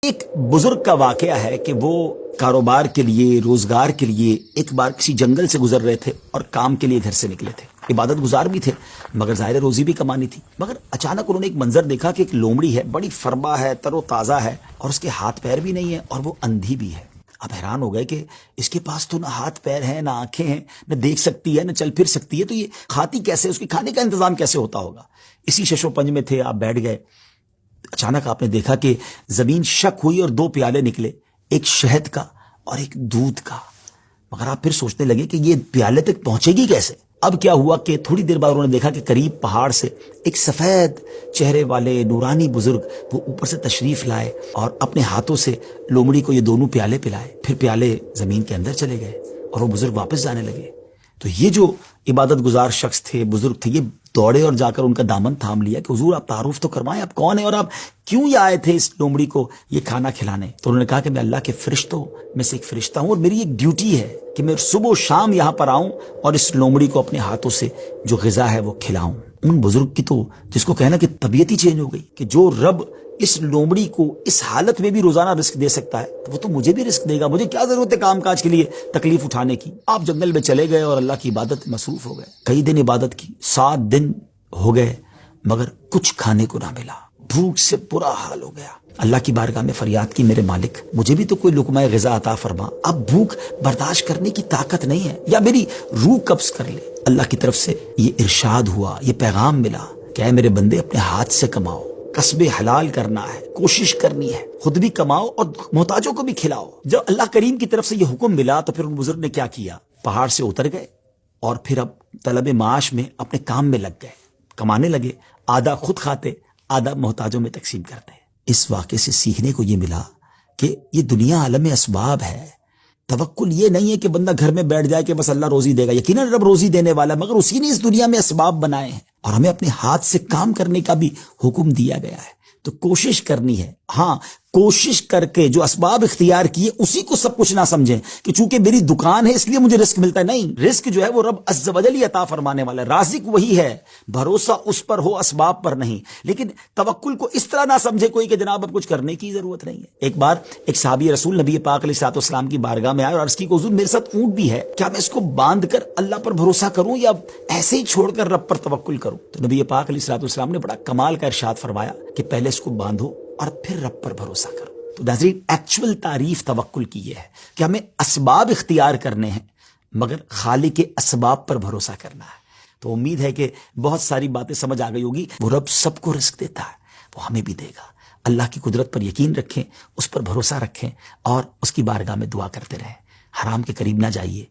ایک بزرگ کا واقعہ ہے کہ وہ کاروبار کے لیے، روزگار کے لیے ایک بار کسی جنگل سے گزر رہے تھے اور کام کے لیے گھر سے نکلے تھے. عبادت گزار بھی تھے مگر ظاہر روزی بھی کمانی تھی. مگر اچانک انہوں نے ایک منظر دیکھا کہ ایک لومڑی ہے، بڑی فربا ہے، تر و تازہ ہے، اور اس کے ہاتھ پیر بھی نہیں ہے اور وہ اندھی بھی ہے. اب حیران ہو گئے کہ اس کے پاس تو نہ ہاتھ پیر ہیں، نہ آنکھیں ہیں، نہ دیکھ سکتی ہے، نہ چل پھر سکتی ہے، تو یہ کھاتی کیسے؟ اس کے کھانے کا انتظام کیسے ہوتا ہوگا؟ اسی شش و پنج میں تھے. آپ بیٹھ گئے. اچانک آپ نے دیکھا کہ زمین شک ہوئی اور دو پیالے نکلے، ایک شہد کا اور ایک دودھ کا. مگر آپ پھر سوچنے لگے کہ یہ پیالے تک پہنچے گی کیسے؟ اب کیا ہوا کہ تھوڑی دیر بعد انہوں نے دیکھا کہ قریب پہاڑ سے ایک سفید چہرے والے نورانی بزرگ وہ اوپر سے تشریف لائے اور اپنے ہاتھوں سے لومڑی کو یہ دونوں پیالے پلائے. پھر پیالے زمین کے اندر چلے گئے اور وہ بزرگ واپس جانے لگے. تو یہ جو عبادت گزار شخص تھے، بزرگ تھے، یہ دوڑے اور جا کر ان کا دامن تھام لیا کہ حضور آپ تعارف تو کروائیں، آپ کون ہیں اور آپ کیوں یہ آئے تھے اس لومڑی کو یہ کھانا کھلانے؟ تو انہوں نے کہا کہ میں اللہ کے فرشتوں میں سے ایک فرشتہ ہوں اور میری ایک ڈیوٹی ہے کہ میں صبح و شام یہاں پر آؤں اور اس لومڑی کو اپنے ہاتھوں سے جو غذا ہے وہ کھلاؤں. ان بزرگ کی تو جس کو کہنا کہ طبیعت ہی چینج ہو گئی کہ جو رب اس لومڑی کو اس حالت میں بھی روزانہ رزق دے سکتا ہے تو وہ تو مجھے بھی رزق دے گا. مجھے کیا ضرورت ہے کام کاج کے لیے تکلیف اٹھانے کی؟ آپ جنگل میں چلے گئے اور اللہ کی عبادت میں مصروف ہو گئے. کئی دن عبادت کی، 7 دن ہو گئے مگر کچھ کھانے کو نہ ملا. بھوک سے برا حال ہو گیا. اللہ کی بارگاہ میں فریاد کی، میرے مالک مجھے بھی تو کوئی لقمہ غذا عطا فرما. اب بھوک برداشت کرنے کی طاقت نہیں ہے، یا میری روح قبض کر لے. اللہ کی طرف سے یہ ارشاد ہوا، یہ پیغام ملا کہ اے میرے بندے اپنے ہاتھ سے کماؤ، کسب حلال کرنا ہے، کوشش کرنی ہے، خود بھی کماؤ اور محتاجوں کو بھی کھلاؤ. جب اللہ کریم کی طرف سے یہ حکم ملا تو پھر ان بزرگ نے کیا کیا؟ پہاڑ سے اتر گئے اور پھر اب طلب معاش میں اپنے کام میں لگ گئے، کمانے لگے. آدھا خود کھاتے، آدھا محتاجوں میں تقسیم کرتے. اس واقعے سے سیکھنے کو یہ ملا کہ یہ دنیا عالم اسباب ہے. توکل یہ نہیں ہے کہ بندہ گھر میں بیٹھ جائے کہ بس اللہ روزی دے گا. یقیناً رب روزی دینے والا، مگر اسی نے اس دنیا میں اسباب بنائے ہیں اور ہمیں اپنے ہاتھ سے کام کرنے کا بھی حکم دیا گیا ہے. تو کوشش کرنی ہے. ہاں، کوشش کر کے جو اسباب اختیار کیے اسی کو سب کچھ نہ سمجھیں کہ چونکہ میری دکان ہے اس لیے مجھے رزق ملتا ہے. نہیں، رزق جو ہے وہ رب عز و جل ہی عطا فرمانے والا ہے. رازق وہی ہے، بھروسہ اس پر ہو، اسباب پر نہیں. لیکن توکل کو اس طرح نہ سمجھے کوئی کہ جناب اب کچھ کرنے کی ضرورت نہیں ہے. ایک بار ایک صحابی رسول نبی پاک علیہ الصلوۃ والسلام کی بارگاہ میں آئے اور عرض کی کہ حضور میرے ساتھ اونٹ بھی ہے، کیا میں اس کو باندھ کر اللہ پر بھروسہ کروں یا ایسے ہی چھوڑ کر رب پر توکل کروں؟ تو نبی پاک علیہ الصلوۃ والسلام نے بڑا کمال کا ارشاد فرمایا کہ پہلے اس کو باندھو اور پھر رب پر بھروسہ کرو. تو ناظرین، ایکچول تعریف توکل کی یہ ہے کہ ہمیں اسباب اختیار کرنے ہیں مگر خالق کے اسباب پر بھروسہ کرنا ہے. تو امید ہے کہ بہت ساری باتیں سمجھ آ گئی ہوگی. وہ رب سب کو رزق دیتا ہے، وہ ہمیں بھی دے گا. اللہ کی قدرت پر یقین رکھیں، اس پر بھروسہ رکھیں اور اس کی بارگاہ میں دعا کرتے رہیں. حرام کے قریب نہ جائیے.